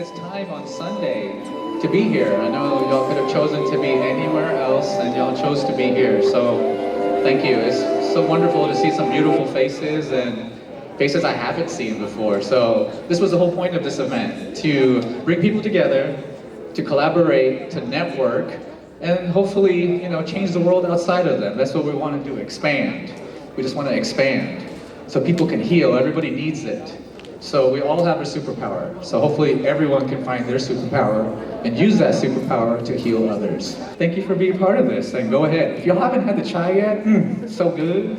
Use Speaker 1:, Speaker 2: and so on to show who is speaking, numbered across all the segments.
Speaker 1: this time on Sunday to be here. I know y'all could have chosen to be anywhere else, and y'all chose to be here. So thank you. It's so wonderful to see some beautiful faces and faces I haven't seen before. So this was the whole point of this event, to bring people together, to collaborate, to network, and hopefully, change the world outside of them. That's what we want to do, expand. We just want to expand so people can heal. Everybody needs it. So we all have a superpower. So hopefully everyone can find their superpower and use that superpower to heal others. Thank you for being part of this, and go ahead. If y'all haven't had the chai yet, it's so good.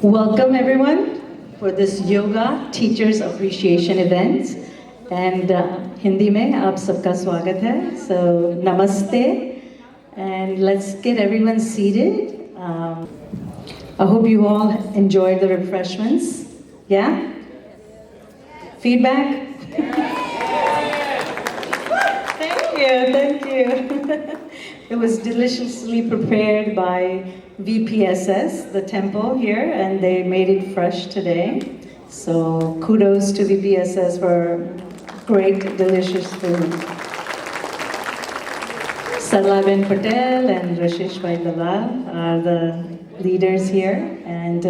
Speaker 2: Welcome everyone for this Yoga Teachers Appreciation event. And Hindi mein aap sabka swagat hai. So namaste, and let's get everyone seated. I hope you all enjoyed the refreshments. Yeah? Feedback? Thank you. It was deliciously prepared by Vpss, the temple here, and they made it fresh today. So kudos to Vpss for great, delicious food. Sarlaben Patel and Rashish Dalal are the leaders here, and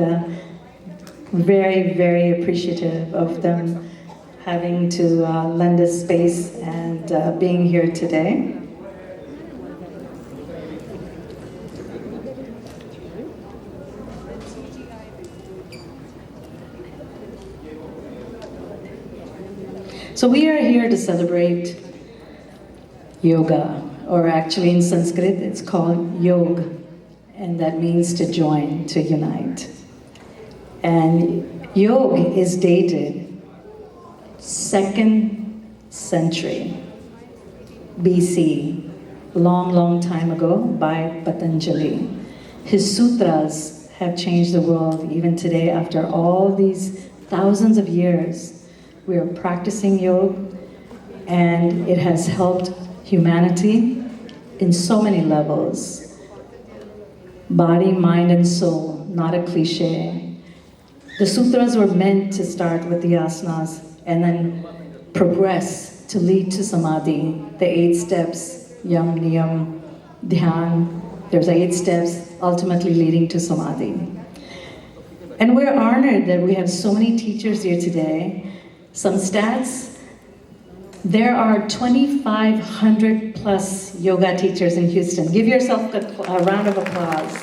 Speaker 2: very, very appreciative of them having to lend us space and being here today. So we are here to celebrate yoga, or actually in Sanskrit it's called yog, and that means to join, to unite. And yog is dated 2nd century BC, long time ago, by Patanjali. His sutras have changed the world even today. After all these thousands of years, we are practicing yoga, and it has helped humanity in so many levels. Body, mind, and soul, not a cliche. The sutras were meant to start with the asanas and then progress to lead to samadhi, the 8 steps, yam, niyam, dhyan. There's 8 steps, ultimately leading to samadhi. And we're honored that we have so many teachers here today. Some stats: there are 2,500 plus yoga teachers in Houston. Give yourself a round of applause.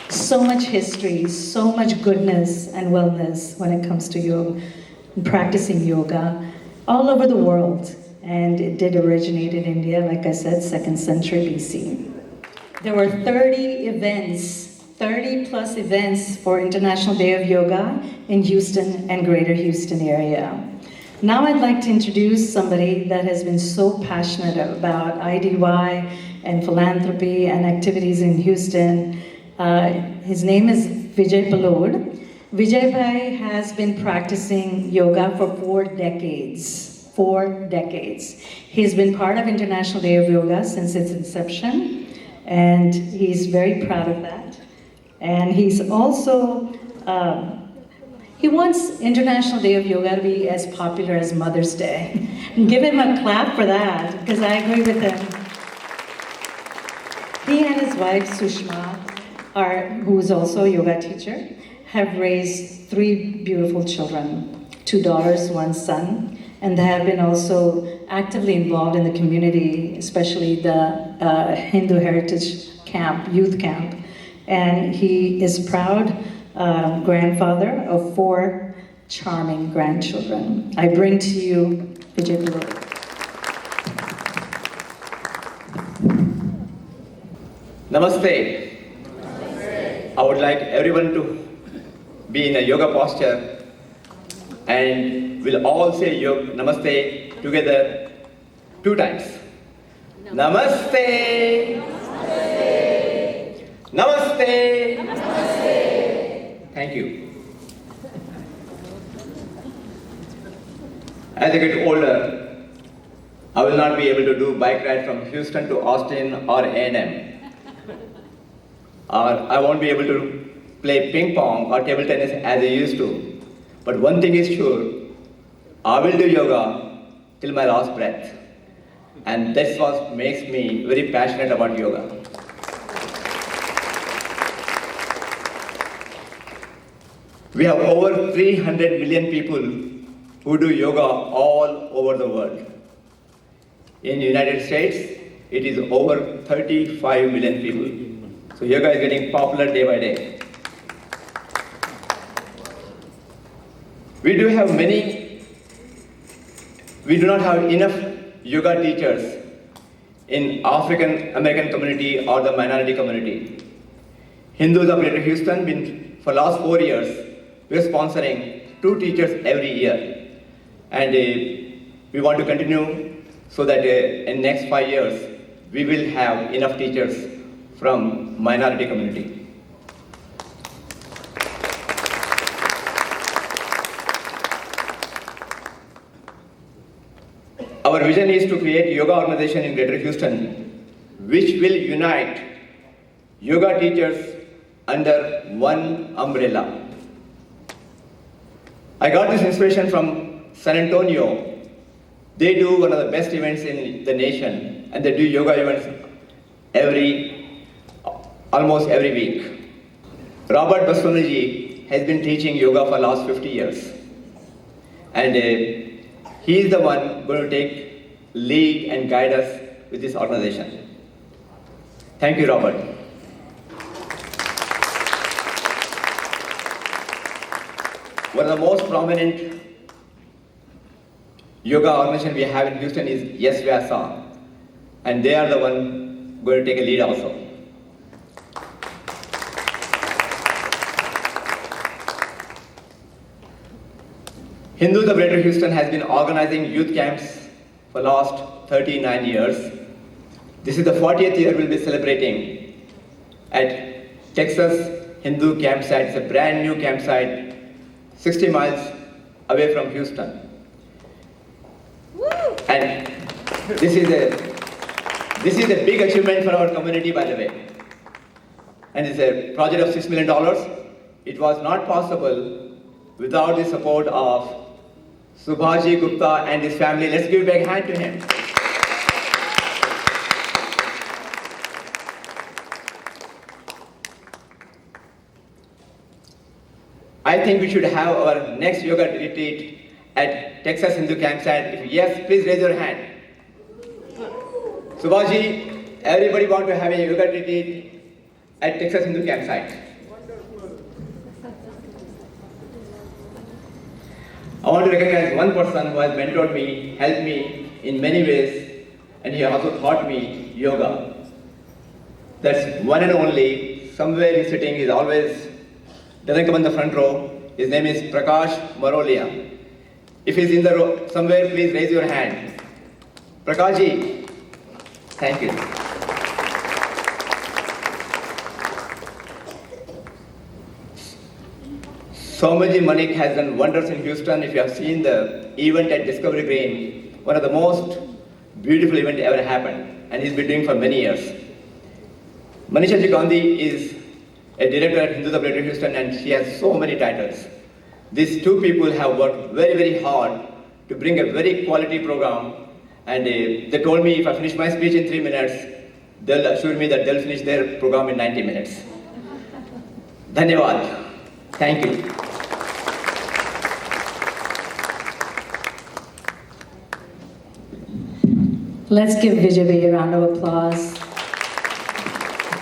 Speaker 2: So much history, so much goodness and wellness when it comes to yoga, and practicing yoga all over the world. And it did originate in India, like I said, 2nd century BC. There were 30 plus events for International Day of Yoga in Houston and Greater Houston area. Now I'd like to introduce somebody that has been so passionate about IDY and philanthropy and activities in Houston. His name is Vijay Palod. Vijay Bhai has been practicing yoga for 4 decades. 4 decades. He's been part of International Day of Yoga since its inception, and he's very proud of that. And he's also, he wants International Day of Yoga to be as popular as Mother's Day. Give him a clap for that, because I agree with him. He and his wife, Sushma, who is also a yoga teacher, have raised 3 beautiful children, 2 daughters, 1 son, and they have been also actively involved in the community, especially the Hindu Heritage Camp, youth camp. And he is proud grandfather of 4 charming grandchildren. I bring to you Vijay Palod.
Speaker 3: Namaste. I would like everyone to be in a yoga posture, and we'll all say yoga, namaste together 2 times. Namaste. Namaste. Namaste. Namaste. Thank you. As I get older, I will not be able to do bike ride from Houston to Austin or A&M. Or I won't be able to play ping pong or table tennis as I used to. But one thing is sure, I will do yoga till my last breath. And that's what makes me very passionate about yoga. We have over 300 million people who do yoga all over the world. In the United States, it is over 35 million people. So yoga is getting popular day by day. We do not have enough yoga teachers in African American community or the minority community. Hindus of Greater Houston, for last 4 years, we are sponsoring 2 teachers every year. And we want to continue so that in next 5 years, we will have enough teachers from minority community. Our vision is to create a yoga organization in Greater Houston, which will unite yoga teachers under one umbrella. I got this inspiration from San Antonio. They do one of the best events in the nation, and they do yoga events almost every week. Robert Baswanaji has been teaching yoga for the last 50 years. And he is the one going to take lead and guide us with this organization. Thank you, Robert. One of the most prominent yoga organization we have in Houston is Vpss, and they are the one going to take a lead also. Hindus of Greater Houston has been organizing youth camps for the last 39 years. This is the 40th year we'll be celebrating at Texas Hindu campsite. It's a brand new campsite 60 miles away from Houston. Woo! And this is a big achievement for our community, by the way. And it's a project of $6 million. It was not possible without the support of Subhaji Gupta and his family. Let's give a big hand to him. I think we should have our next yoga retreat at Texas Hindu campsite. If yes, please raise your hand. Subhaji, everybody want to have a yoga retreat at Texas Hindu campsite. I want to recognize one person who has mentored me, helped me in many ways, and he also taught me yoga. That's one and only. Somewhere he's sitting, he's always doesn't come in the front row. His name is Prakash Marolia. If he's in the row somewhere, please raise your hand. Prakash ji, thank you. Somaji Manik has done wonders in Houston. If you have seen the event at Discovery Green, one of the most beautiful events ever happened, and he's been doing for many years. Manisha Ji Gandhi is a director at Hindus of Greater Houston, and she has so many titles. These 2 people have worked very, very hard to bring a very quality program, and they told me if I finish my speech in 3 minutes, they'll assure me that they'll finish their program in 90 minutes. Dhanyavad. Thank you.
Speaker 2: Let's give Vijay a round of applause.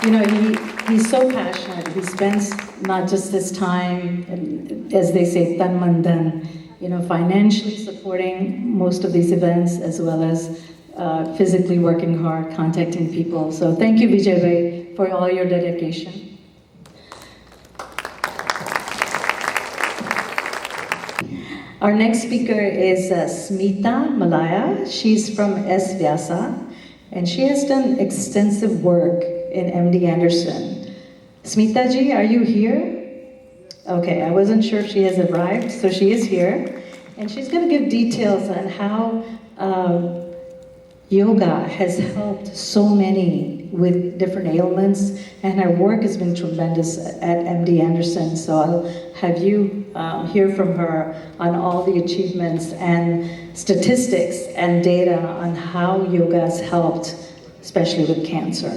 Speaker 2: You know, he's so passionate. He spends not just his time, as they say, tan man dhan, you know, financially supporting most of these events, as well as physically working hard, contacting people. So thank you, Vijay, for all your dedication. Our next speaker is Smita Malaya. She's from Vyasa, and she has done extensive work in MD Anderson. Smita ji, are you here? Okay, I wasn't sure if she has arrived, so she is here. And she's going to give details on how yoga has helped so many with different ailments, and her work has been tremendous at MD Anderson. So I'll have you hear from her on all the achievements and statistics and data on how yoga has helped, especially with cancer.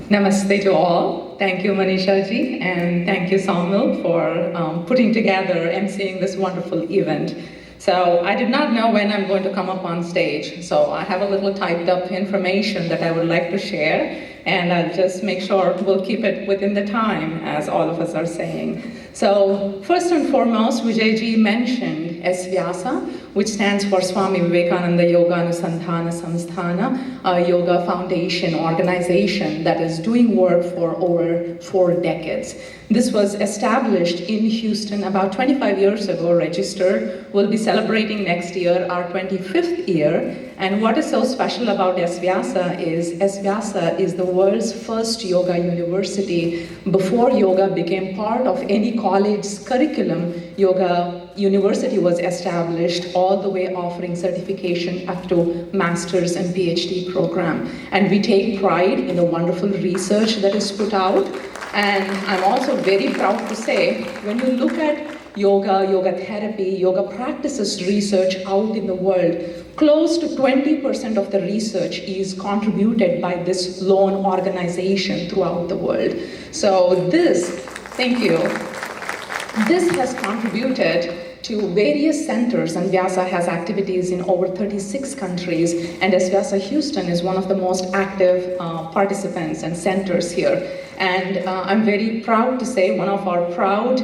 Speaker 4: Namaste to all. Thank you, Manisha ji, and thank you, Saumil, for putting together, emceeing this wonderful event. So I did not know when I'm going to come up on stage, so I have a little typed up information that I would like to share, and I'll just make sure we'll keep it within the time, as all of us are saying. So first and foremost, Vijayji mentioned SVyasa, which stands for Swami Vivekananda Yoga Anusandhana Samsthana, a yoga foundation organization that is doing work for over 4 decades. This was established in Houston about 25 years ago, registered. We'll be celebrating next year our 25th year. And what is so special about SVyasa is the world's first yoga university. Before yoga became part of any college's curriculum, yoga university was established, all the way offering certification up to master's and PhD program. And we take pride in the wonderful research that is put out. And I'm also very proud to say, when you look at yoga, yoga therapy, yoga practices research out in the world, close to 20% of the research is contributed by this lone organization throughout the world. So thank you. This has contributed to various centers, and Vyasa has activities in over 36 countries, and Vyasa Houston is one of the most active participants and centers here. And I'm very proud to say one of our proud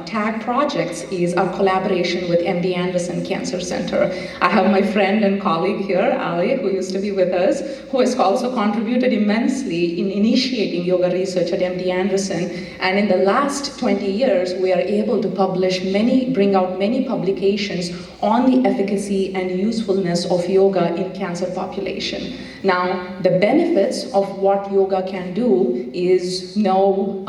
Speaker 4: tag projects is our collaboration with MD Anderson Cancer Center. I have my friend and colleague here, Ali, who used to be with us, who has also contributed immensely in initiating yoga research at MD Anderson. And in the last 20 years, we are able to bring out many publications on the efficacy and usefulness of yoga in cancer population. Now, the benefits of what yoga can do is no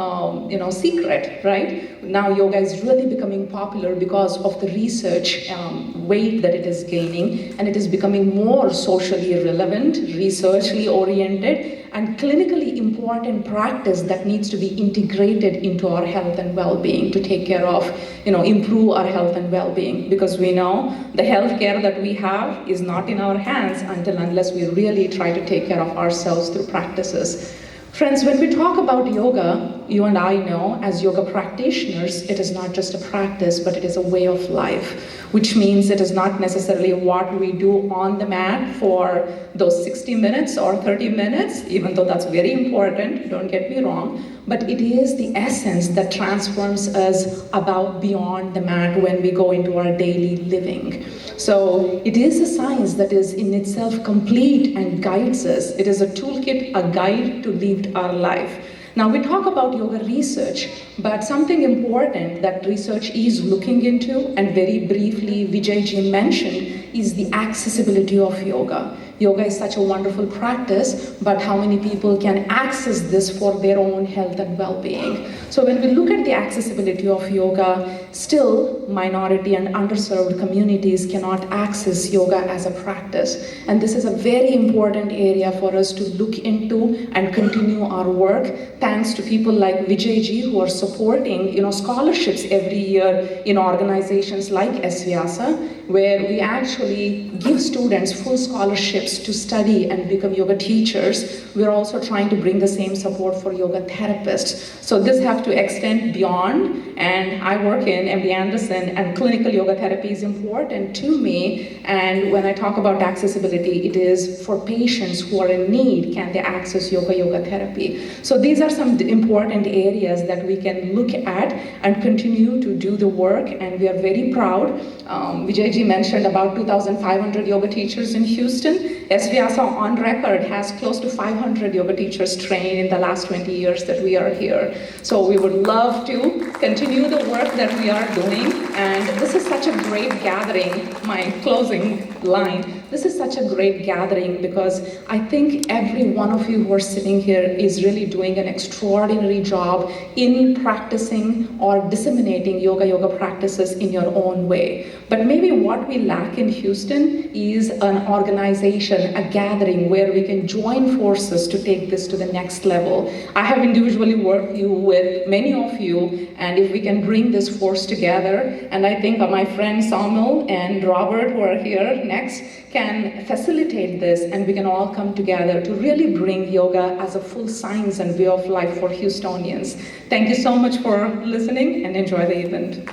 Speaker 4: secret, right? Now yoga is really becoming popular because of the research weight that it is gaining, and it is becoming more socially relevant, researchally oriented, and clinically important practice that needs to be integrated into our health and well-being to take care of, improve our health and well-being, because we know the health care that we have is not in our hands unless we really try to take care of ourselves through practices. Friends, when we talk about yoga, you and I know as yoga practitioners, it is not just a practice, but it is a way of life, which means it is not necessarily what we do on the mat for those 60 minutes or 30 minutes, even though that's very important, don't get me wrong, but it is the essence that transforms us about beyond the mat when we go into our daily living. So it is a science that is in itself complete and guides us. It is a toolkit, a guide to live our life. Now we talk about yoga research, but something important that research is looking into, and very briefly Vijayji mentioned, is the accessibility of yoga. Yoga is such a wonderful practice, but how many people can access this for their own health and well-being? So when we look at the accessibility of yoga, still minority and underserved communities cannot access yoga as a practice. And this is a very important area for us to look into and continue our work, thanks to people like Vijayji who are supporting scholarships every year in organizations like SVyasa, where we actually give students full scholarships to study and become yoga teachers. We're also trying to bring the same support for yoga therapists. So this have to extend beyond, and I work in MD Anderson, and clinical yoga therapy is important to me. And when I talk about accessibility, it is for patients who are in need, can they access yoga therapy? So these are some important areas that we can look at and continue to do the work, and we are very proud. Vijayji mentioned about 2,500 yoga teachers in Houston. SVyasa on record has close to 500 yoga teachers trained in the last 20 years that we are here. So we would love to continue the work that we are doing, and this is such a great gathering. My closing line. This is such a great gathering because I think every one of you who are sitting here is really doing an extraordinary job in practicing or disseminating yoga practices in your own way. But maybe what we lack in Houston is an organization, a gathering where we can join forces to take this to the next level. I have individually worked with many of you, and if we can bring this force together, and I think my friends Samuel and Robert, who are here next, can facilitate this, and we can all come together to really bring yoga as a full science and way of life for Houstonians. Thank you so much for listening, and enjoy the event.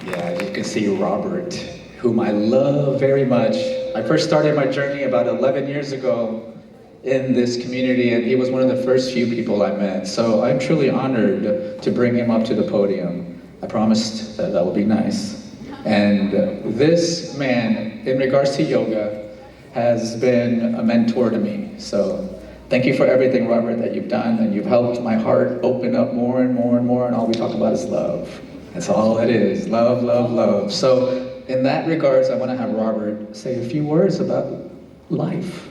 Speaker 1: Yeah, you can see Robert, whom I love very much. I first started my journey about 11 years ago in this community, and he was one of the first few people I met. So I'm truly honored to bring him up to the podium. I promised that will be nice. And this man, in regards to yoga, has been a mentor to me. So thank you for everything, Robert, that you've done, and you've helped my heart open up more and more and more, and all we talk about is love. That's all it is, love, love, love. So in that regards, I want to have Robert say a few words about life.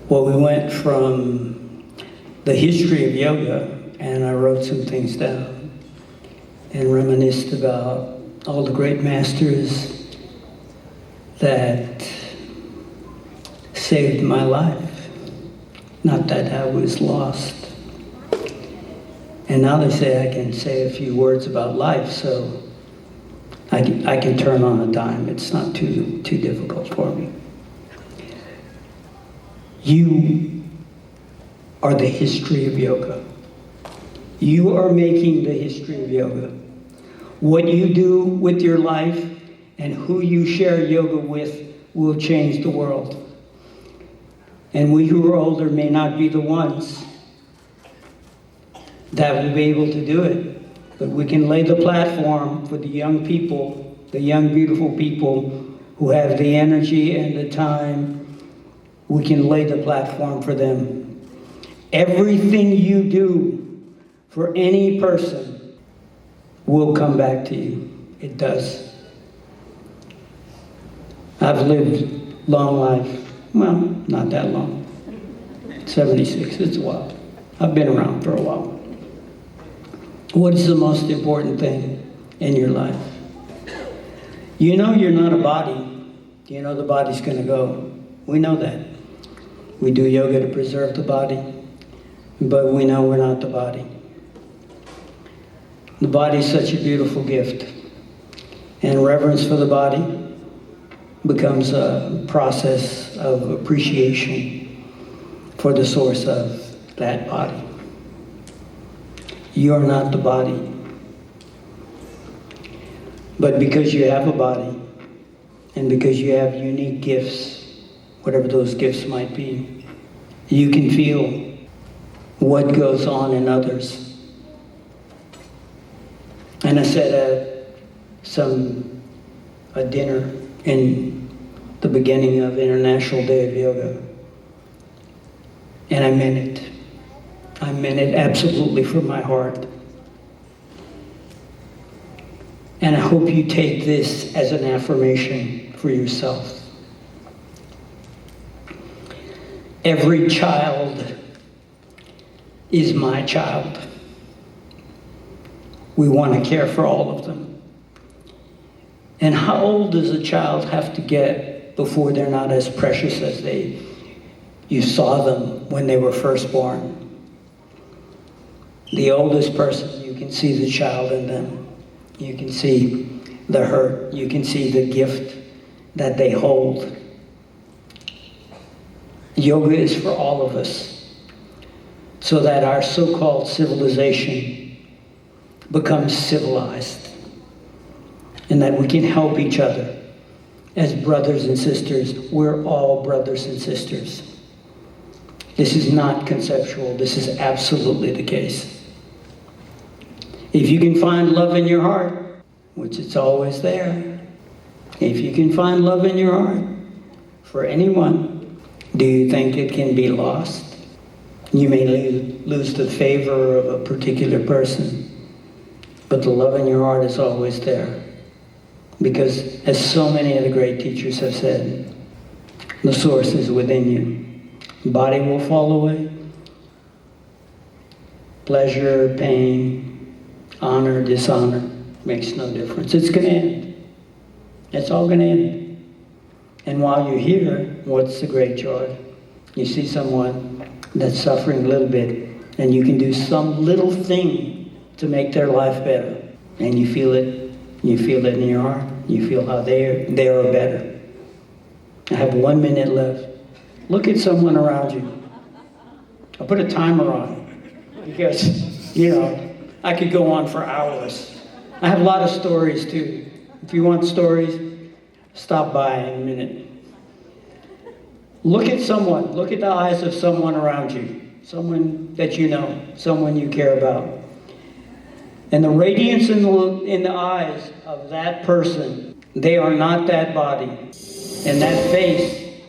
Speaker 5: Well, we went from the history of yoga, and I wrote some things down and reminisced about all the great masters that saved my life. Not that I was lost. And now they say I can say a few words about life, so I can turn on a dime. It's not too difficult for me. You are the history of yoga. You are making the history of yoga. What you do with your life and who you share yoga with will change the world. And we who are older may not be the ones that will be able to do it, but we can lay the platform for the young people, the young, beautiful people who have the energy and the time. We can lay the platform for them. Everything you do for any person will come back to you. It does. I've lived long life. Well, not that long. 76, it's a while. I've been around for a while. What is the most important thing in your life? You know you're not a body. You know the body's gonna go. We know that. We do yoga to preserve the body, but we know we're not the body. The body is such a beautiful gift, and reverence for the body becomes a process of appreciation for the source of that body. You are not the body, but because you have a body, and because you have unique gifts, whatever those gifts might be, you can feel what goes on in others. And I said at a dinner in the beginning of International Day of Yoga, and I meant it. I meant it absolutely from my heart. And I hope you take this as an affirmation for yourself. Every child is my child. We want to care for all of them. And how old does a child have to get before they're not as precious as you saw them when they were first born? The oldest person, you can see the child in them. You can see the hurt. You can see the gift that they hold. Yoga is for all of us, so that our so-called civilization becomes civilized, and that we can help each other as brothers and sisters. We're all brothers and sisters. This is not conceptual. This is absolutely the case. If you can find love in your heart, which it's always there, if you can find love in your heart for anyone, do you think it can be lost? You may lose the favor of a particular person, but the love in your heart is always there. Because as so many of the great teachers have said, the source is within you. Body will fall away. Pleasure, pain, honor, dishonor, makes no difference. It's going to end. It's all going to end. And while you're here, what's the great joy? You see someone that's suffering a little bit, and you can do some little thing to make their life better. And you feel it in your heart. You feel how they are better. I have 1 minute left. Look at someone around you. I'll put a timer on it because, I could go on for hours. I have a lot of stories too. If you want stories, stop by in a minute. Look at someone. Look at the eyes of someone around you. Someone that you know. Someone you care about. And the radiance in the eyes of that person, they are not that body. And that face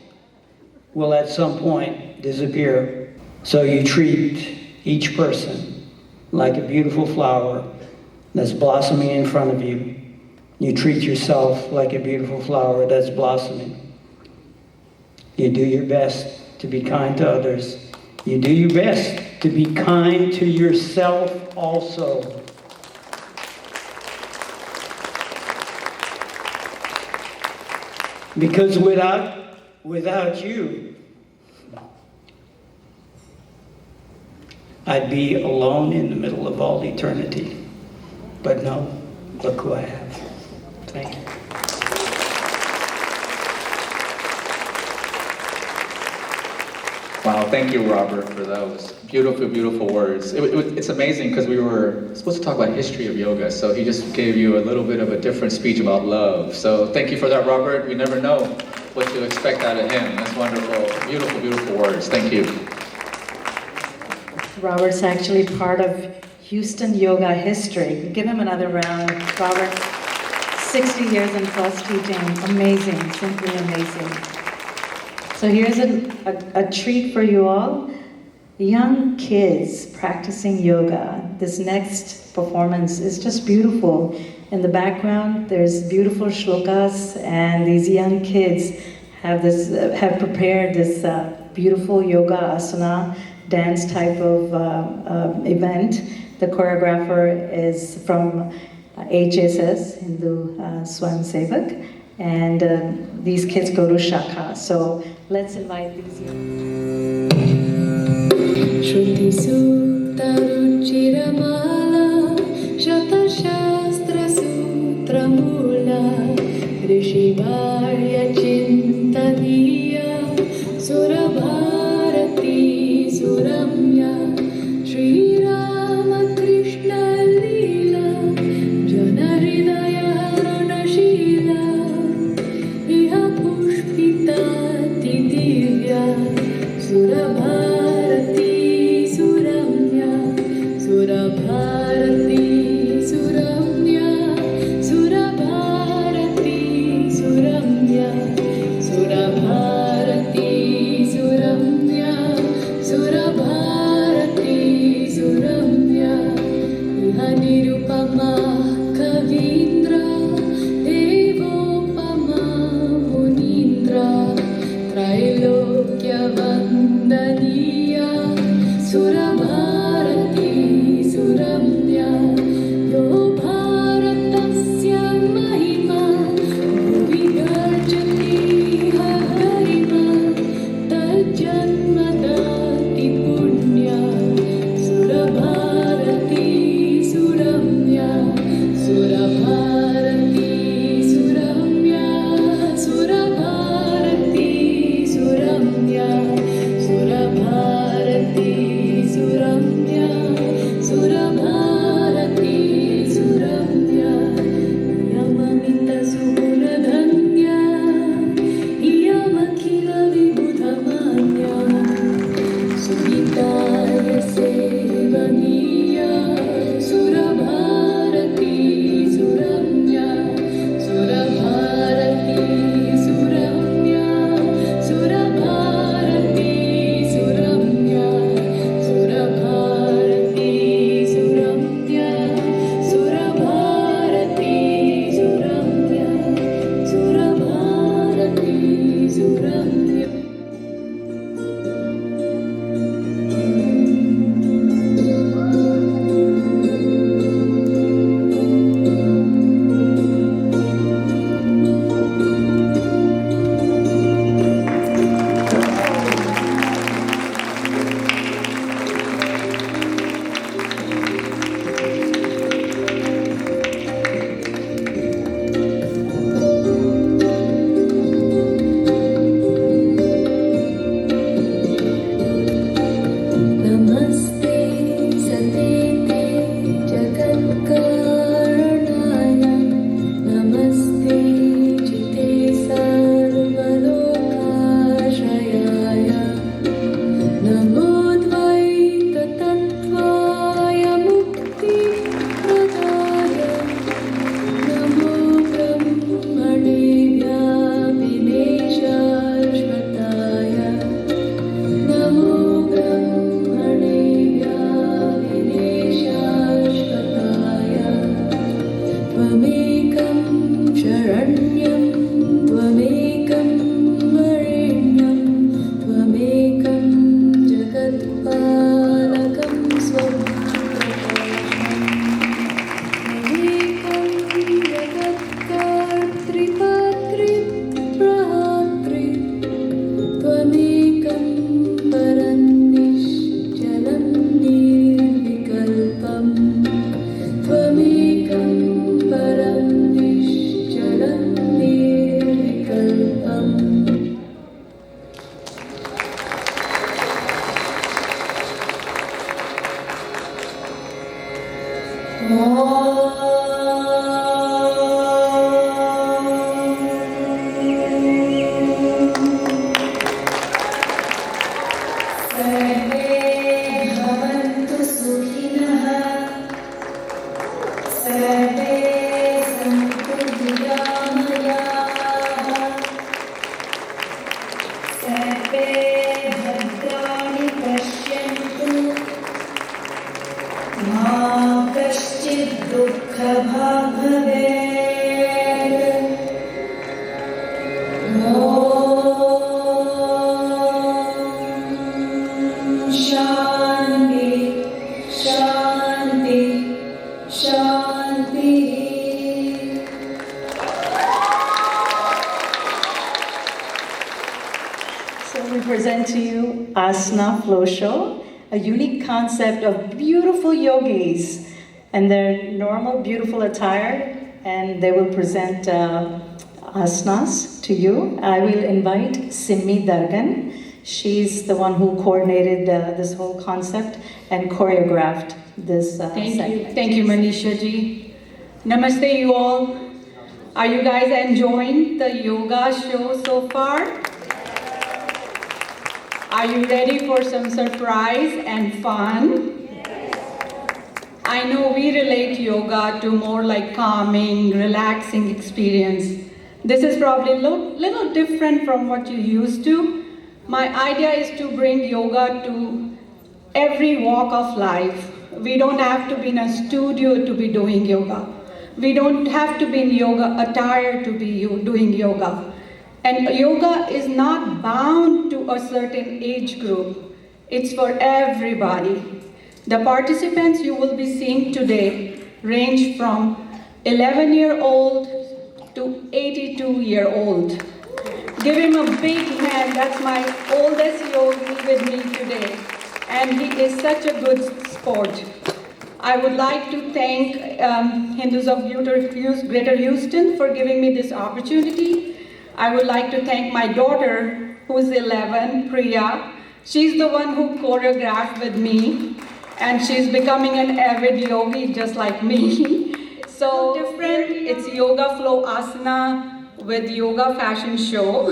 Speaker 5: will at some point disappear. So you treat each person like a beautiful flower that's blossoming in front of you. You treat yourself like a beautiful flower that's blossoming. You do your best to be kind to others. You do your best to be kind to yourself also. Because without you, I'd be alone in the middle of all eternity. But no, look who I have. Thank you.
Speaker 1: Wow, thank you, Robert, for those beautiful, beautiful words. It's amazing because we were supposed to talk about history of yoga, so he just gave you a little bit of a different speech about love. So thank you for that, Robert. We never know what to expect out of him. That's wonderful. Beautiful, beautiful words. Thank you.
Speaker 2: Robert's actually part of Houston yoga history. Give him another round. Robert, 60 years and plus teaching. Amazing, simply amazing. So here's a treat for you all. Young kids practicing yoga. This next performance is just beautiful. In the background, there's beautiful shlokas, and these young kids have prepared this beautiful yoga asana dance type of event. The choreographer is from HSS, Hindu Swayamsevak, and these kids go to Shakha. So let's invite these young.
Speaker 6: Shruti Sukta Ruchiramala Shata Shastra Sutra Mula Rishi Varya Chintaniya Surabharati Suramya Shri Rama Krishna Leela Jana Hridaya Ranashila Iha Pushpita Tidivya Surabharati Surabharati Suramya Surabharati Suramya Surabharati Suramya
Speaker 2: to present to you Asana Flow Show, a unique concept of beautiful yogis and their normal beautiful attire, and they will present asanas to you. I will invite Simmi Dargan. She's the one who coordinated this whole concept and choreographed this segment.
Speaker 7: Thank you, Manisha ji. Namaste, you all. Are you guys enjoying the yoga show so far? Are you ready for some surprise and fun? I know we relate yoga to more like calming, relaxing experience. This is probably a little different from what you used to. My idea is to bring yoga to every walk of life. We don't have to be in a studio to be doing yoga. We don't have to be in yoga attire to be doing yoga. And yoga is not bound to a certain age group. It's for everybody. The participants you will be seeing today range from 11-year-old to 82-year-old. Give him a big hand. That's my oldest yogi with me today. And he is such a good sport. I would like to thank Hindus of Greater Houston for giving me this opportunity. I would like to thank my daughter, who's 11, Priya. She's the one who choreographed with me, and she's becoming an avid yogi just like me. So different, it's Yoga Flow Asana with yoga fashion show.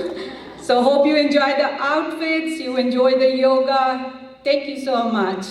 Speaker 7: So hope you enjoy the outfits, you enjoy the yoga. Thank you so much.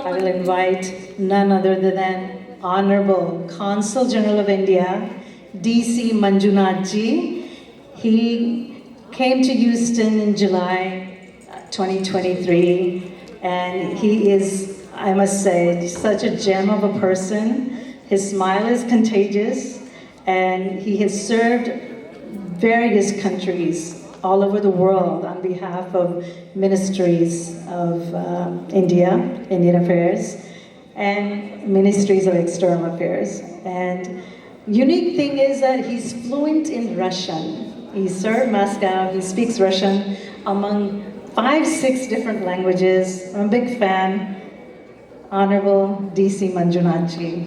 Speaker 2: I will invite none other than Honorable Consul General of India, DC Manjunath ji. He came to Houston in July 2023, and he is, I must say, such a gem of a person. His smile is contagious, and he has served various countries all over the world on behalf of ministries of Indian Affairs, and ministries of external affairs. And unique thing is that he's fluent in Russian. He served Moscow, he speaks Russian among 5-6 different languages. I'm a big fan. Honorable DC Manjunath ji.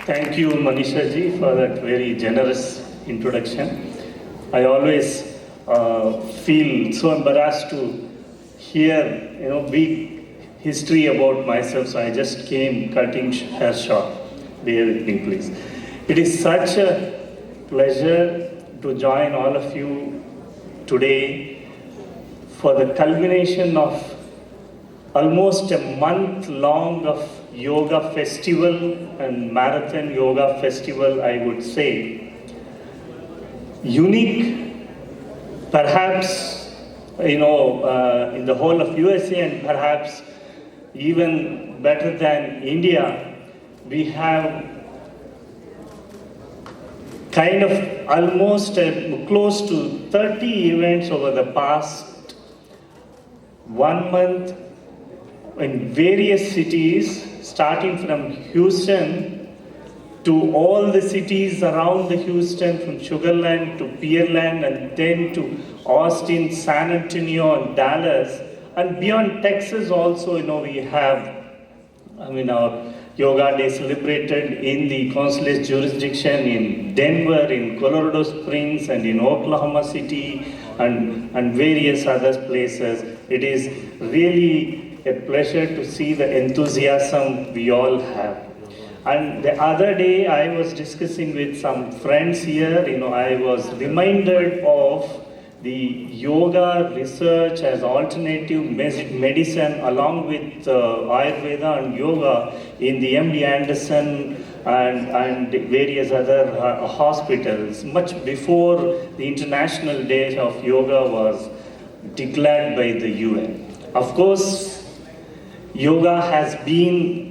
Speaker 8: Thank you, Manisha ji, for that very generous introduction. I always feel so embarrassed to hear, big history about myself, so I just came cutting hair short. Bear with me, please. It is such a pleasure to join all of you today for the culmination of almost a month long of yoga festival and marathon yoga festival, I would say. Unique, perhaps, in the whole of USA, and perhaps even better than India. We have kind of almost close to 30 events over the past 1 month in various cities, starting from Houston to all the cities around the Houston, from Sugarland to Pearland, and then to Austin, San Antonio, and Dallas, and beyond Texas also. We have, our Yoga Day celebrated in the consulate jurisdiction in Denver, in Colorado Springs, and in Oklahoma City, and various other places. It is really a pleasure to see the enthusiasm we all have. And the other day I was discussing with some friends here, I was reminded of the yoga research as alternative medicine along with Ayurveda and yoga in the MD Anderson and various other hospitals, much before the International Day of Yoga was declared by the UN. Of course, yoga has been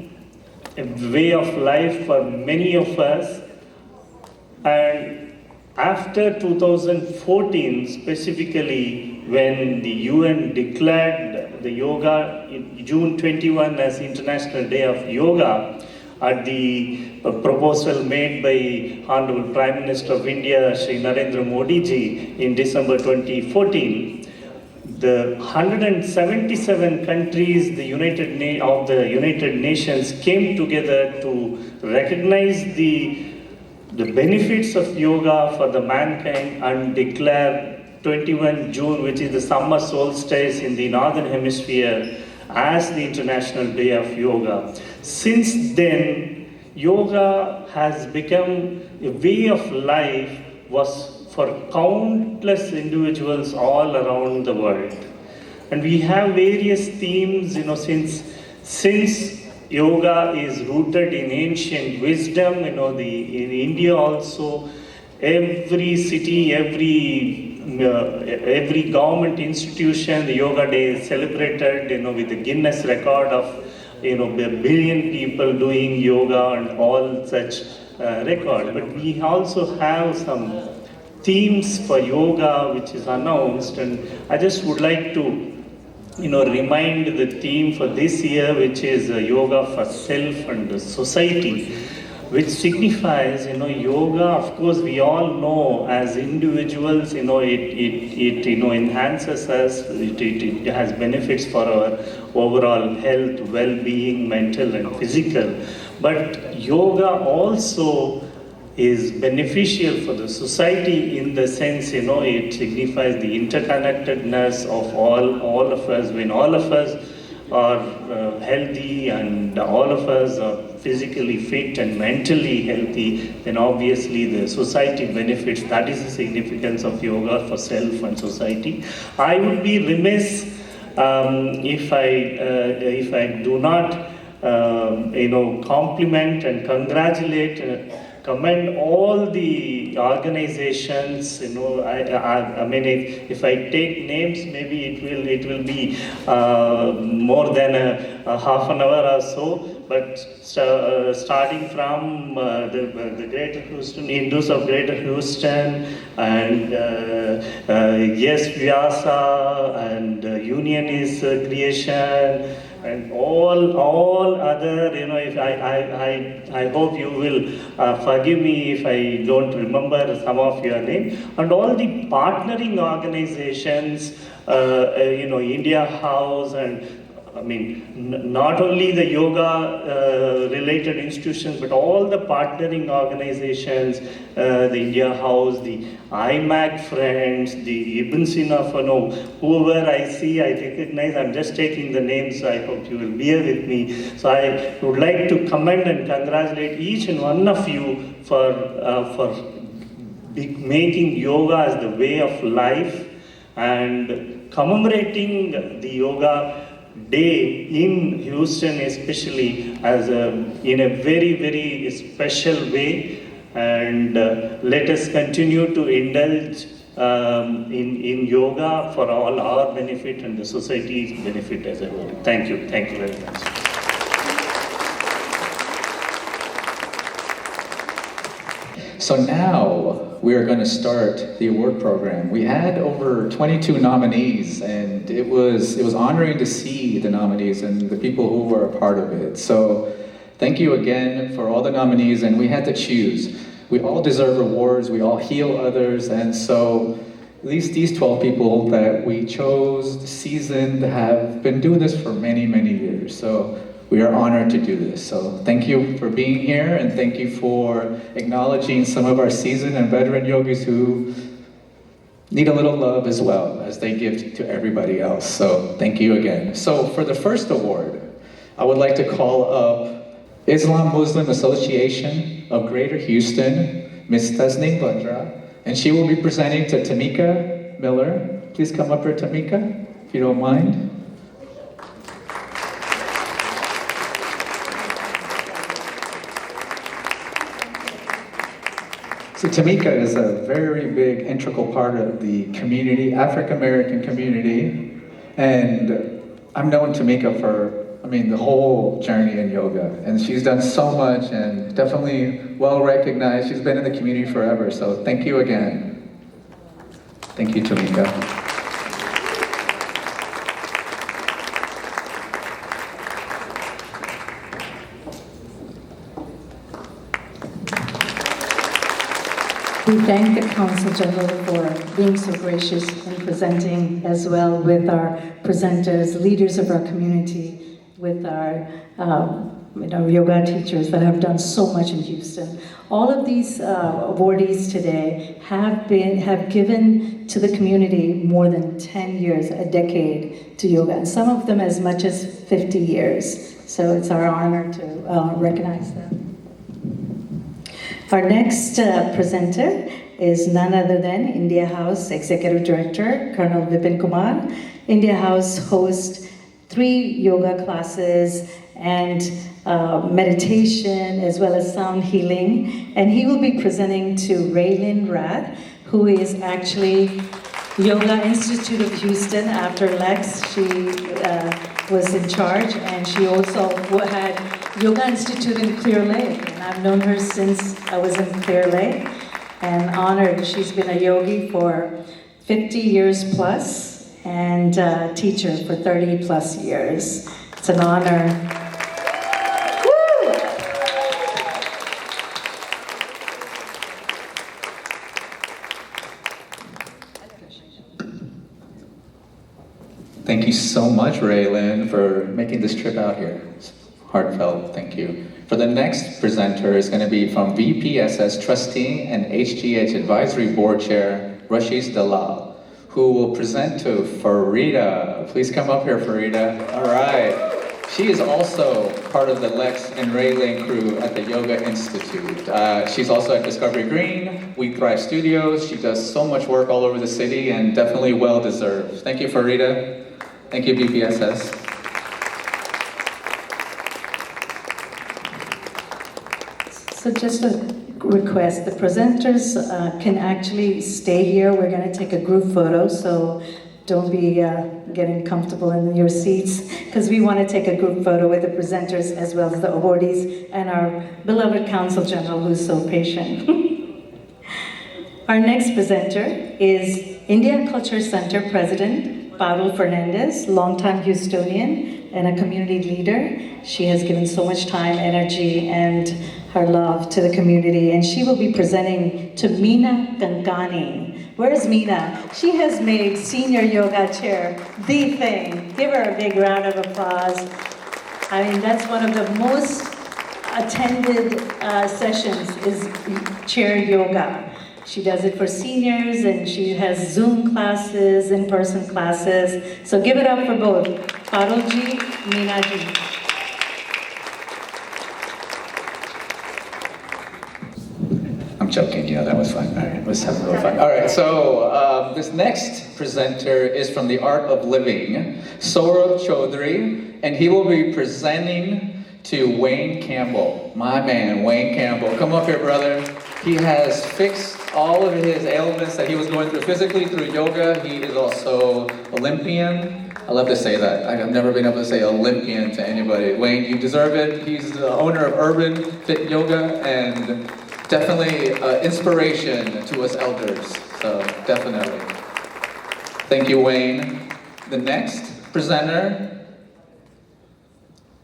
Speaker 8: a way of life for many of us, and after 2014, specifically when the UN declared the yoga in June 21 as International Day of Yoga, at the proposal made by Honorable Prime Minister of India, Shri Narendra Modi ji, in December 2014, the 177 countries of the United Nations came together to recognize the benefits of yoga for the mankind and declare 21 June, which is the summer solstice in the Northern Hemisphere, as the International Day of Yoga. Since then, yoga has become a way of life for countless individuals all around the world. And we have various themes, since yoga is rooted in ancient wisdom, in India also, every city, every government institution, the Yoga Day is celebrated, with the Guinness record of, a billion people doing yoga and all such record. But we also have some themes for yoga which is announced, and I just would like to remind the theme for this year, which is yoga for self and society. which signifies, yoga. Of course, we all know as individuals, it enhances us. It has benefits for our overall health, well-being, mental and physical. But yoga also is beneficial for the society in the sense, it signifies the interconnectedness of all of us. When all of us are healthy and all of us are physically fit and mentally healthy, then obviously the society benefits. That is the significance of yoga for self and society. I would be remiss if I do not compliment and congratulate, commend all the organizations. I mean, if I take names, maybe it will be more than a half an hour or so. But starting from the Greater Houston, Hindus of Greater Houston, and yes, Vyasa, and Union is Creation, and all other, if I hope you will forgive me if I don't remember some of your name, and all the partnering organizations, India House, and I mean, not only the yoga related institutions, but all the partnering organizations, the India House, the IMAC Friends, the Ibn Sina Fano, whoever I see, I recognize. I'm just taking the names, so I hope you will bear with me. So I would like to commend and congratulate each and one of you for making yoga as the way of life and commemorating the yoga day in Houston, especially as in a very, very special way. And let us continue to indulge in yoga for all our benefit and the society's benefit as a whole. Thank you very much.
Speaker 1: So now we are going to start the award program. We had over 22 nominees, and it was honoring to see the nominees and the people who were a part of it. So thank you again for all the nominees, and we had to choose. We all deserve awards, we all heal others, and so at least these 12 people that we chose, seasoned, have been doing this for many, many years. So we are honored to do this. So thank you for being here, and thank you for acknowledging some of our seasoned and veteran yogis who need a little love as well as they give to everybody else. So thank you again. So for the first award, I would like to call up Islam Muslim Association of Greater Houston, Ms. Tasneem Badra, and she will be presenting to Tamika Miller. Please come up here, Tamika, if you don't mind. So Tamika is a very big, integral part of the community, African American community, and I've known Tamika for, the whole journey in yoga, and she's done so much and definitely well recognized. She's been in the community forever, so thank you again. Thank you, Tamika.
Speaker 2: We thank the Council General for being so gracious in presenting as well with our presenters, leaders of our community, with our yoga teachers that have done so much in Houston. All of these awardees today have given to the community more than 10 years, a decade to yoga, and some of them as much as 50 years. So it's our honor to recognize them. Our next presenter is none other than India House Executive Director, Colonel Vipin Kumar. India House hosts 3 yoga classes and meditation as well as sound healing. And he will be presenting to Raylyn Rath, who is actually Yoga Institute of Houston after Lex. She was in charge, and she also had Yoga Institute in Clear Lake. And I've known her since I was in Clear Lake, and honored. She's been a yogi for 50 years plus, and teacher for 30 plus years. It's an honor. Woo!
Speaker 1: Thank you so much, Raylan, for making this trip out here. It's heartfelt, thank you. For the next presenter is going to be from VPSS Trustee and HGH Advisory Board Chair, Rashish Dalal, who will present to Farida. Please come up here, Farida. All right. She is also part of the Lex and Raylan crew at the Yoga Institute. She's also at Discovery Green, We Thrive Studios. She does so much work all over the city and definitely well-deserved. Thank you, Farida. Thank you, VPSS.
Speaker 2: So just a request, the presenters can actually stay here. We're going to take a group photo, so don't be getting comfortable in your seats, because we want to take a group photo with the presenters as well as the awardees and our beloved Council General, who's so patient. Our next presenter is India Culture Center President Parul Fernandez, longtime Houstonian and a community leader. She has given so much time, energy, and her love to the community, and she will be presenting to Meena Kankani. Where's Meena? She has made senior yoga chair the thing. Give her a big round of applause. I mean, that's one of the most attended sessions is chair yoga. She does it for seniors, and she has Zoom classes, in-person classes. So give it up for both Parulji, Meenaji.
Speaker 1: I'm joking, yeah, that was fun. All right, let's have a little fun. All right, so this next presenter is from the Art of Living, Saurabh Chaudhary, and he will be presenting to Wayne Campbell, my man, Wayne Campbell. Come up here, brother. He has fixed all of his ailments that he was going through physically through yoga. He is also Olympian. I love to say that. I've never been able to say Olympian to anybody. Wayne, you deserve it. He's the owner of Urban Fit Yoga and definitely inspiration to us elders. So definitely. Thank you, Wayne. The next presenter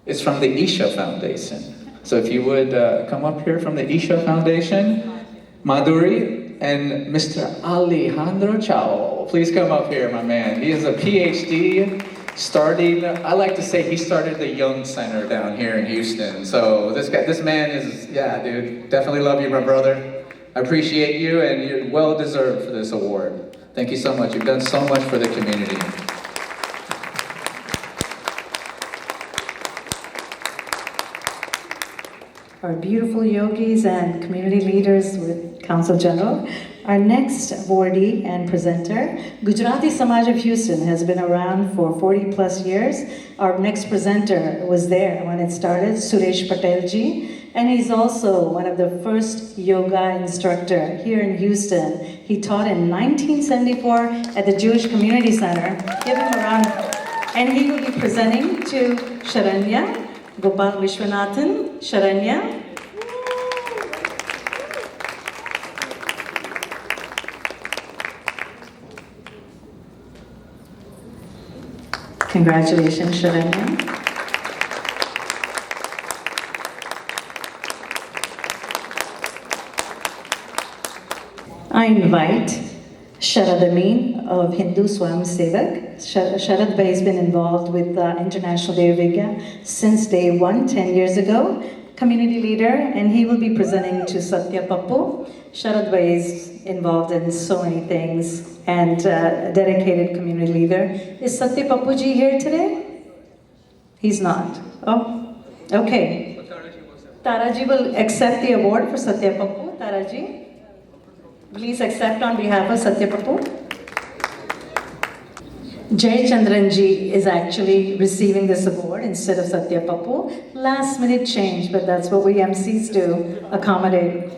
Speaker 1: is from the Isha Foundation. So if you would come up here from the Isha Foundation, Madhuri and Mr. Alejandro Chao. Please come up here, my man. He is a PhD starting, I like to say he started the Young Center down here in Houston. So this man is, yeah, dude, definitely love you, my brother. I appreciate you, and you're well deserved for this award. Thank you so much. You've done so much for the community.
Speaker 2: Our beautiful yogis and community leaders with Council General. Our next awardee and presenter, Gujarati Samaj of Houston, has been around for 40 plus years. Our next presenter was there when it started, Suresh Patelji, and he's also one of the first yoga instructor here in Houston. He taught in 1974 at the Jewish Community Center. Give him a round. And he will be presenting to Sharanya, Gopal Vishwanathan, Sharanya. Congratulations, Sharanya. I invite Sharad Amin of Hindu Swam Sevak. Sharad Bhai has been involved with International Day of Vigya since day one, 10 years ago. Community leader, and he will be presenting to Satya Pappu. Sharad Bhai is involved in so many things and dedicated community leader. Is Satya Pappu ji here today? He's not. Oh, okay. Taraji will accept the award for Satya Pappu. Taraji, please accept on behalf of Satya Pappu. Jay Chandranji is actually receiving this award instead of Satya Pappu. Last minute change, but that's what we MCs do, accommodate.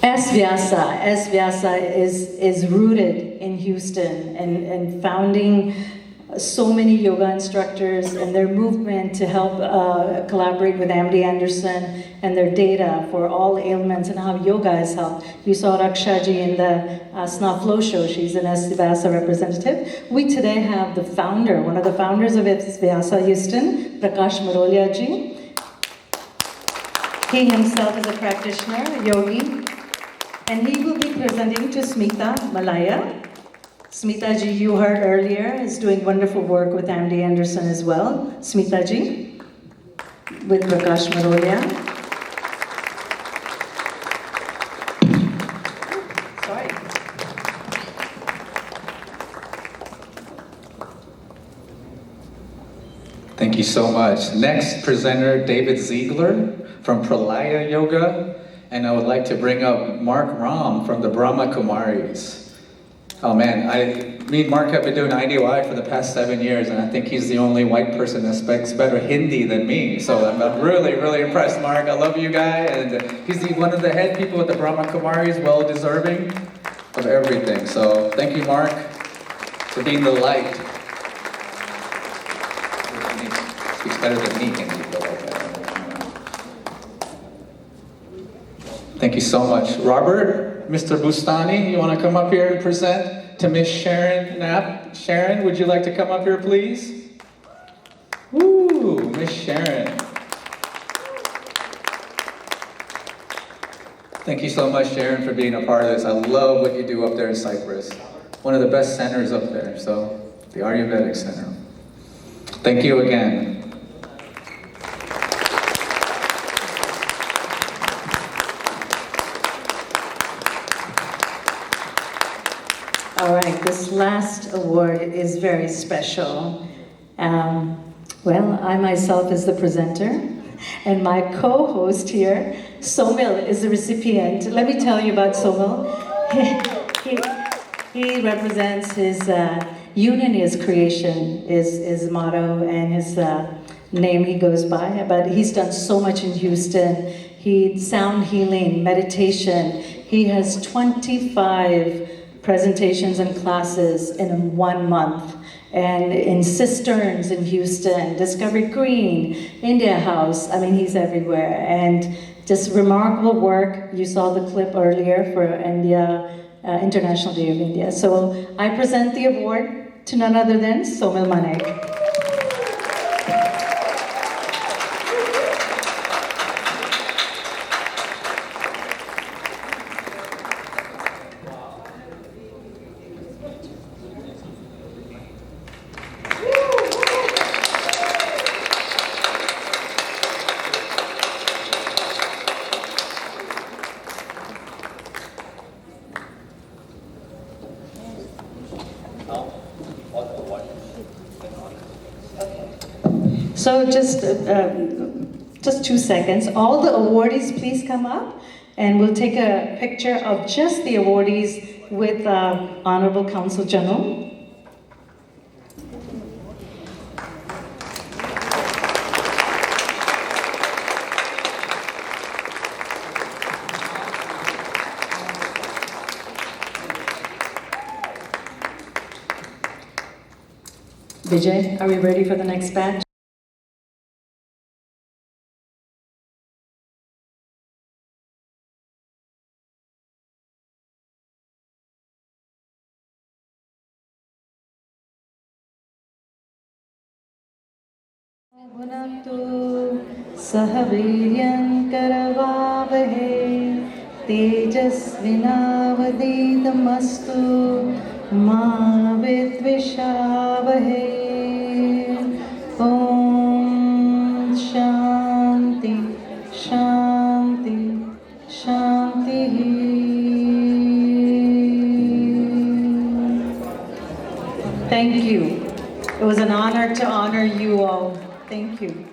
Speaker 2: S. Vyasa is rooted in Houston and founding so many yoga instructors and their movement to help collaborate with MD Anderson and their data for all ailments and how yoga has helped. You saw Raksha ji in the Asana Flow show. She's an S. Vyasa representative. We today have the founder, one of the founders of S. Vyasa Houston, Prakash Marolia ji. He himself is a practitioner, a yogi, and he will be presenting to Smita Malaya. Smita ji, you heard earlier, is doing wonderful work with Andy Anderson as well. Smita ji, with Prakash Marolia. Sorry.
Speaker 1: Thank you so much. Next presenter, David Ziegler from Pralaya Yoga. And I would like to bring up Mark Ram from the Brahma Kumaris. Oh man, me and Mark have been doing IDOI for the past 7 years, and I think he's the only white person that speaks better Hindi than me. So I'm really, really impressed, Mark. I love you, guy. And he's one of the head people at the Brahma Kumaris, well deserving of everything. So thank you, Mark, for being the light. Speaks better than me, can you feel like that? Thank you so much. Robert, Mr. Bustani, you want to come up here and present to Miss Sharon Knapp? Sharon, would you like to come up here, please? Woo, Miss Sharon. Thank you so much, Sharon, for being a part of this. I love what you do up there in Cyprus. One of the best centers up there, so the Ayurvedic Center. Thank you again.
Speaker 2: All right, this last award is very special. Well, I myself is the presenter, and my co-host here, Somil, is the recipient. Let me tell you about Somil. He represents his union is creation, is motto, and his name he goes by. But he's done so much in Houston. Sound healing, meditation. He has 25 presentations and classes in 1 month, and in cisterns in Houston, Discovery Green, India House. I mean, he's everywhere, and just remarkable work. You saw the clip earlier for India, International Day of India. So I present the award to none other than Somil Manek. So just 2 seconds. All the awardees, please come up, and we'll take a picture of just the awardees with Honorable Counsel General. Vijay, are we ready for the next batch? भुनक्तु सह वीर्यं करवावहै तेजस्विनावधीतमस्तु मा विद्विषावहै ॐ शान्ति शान्ति शान्तिः Thank you. It was an honor to honor you all. Thank you.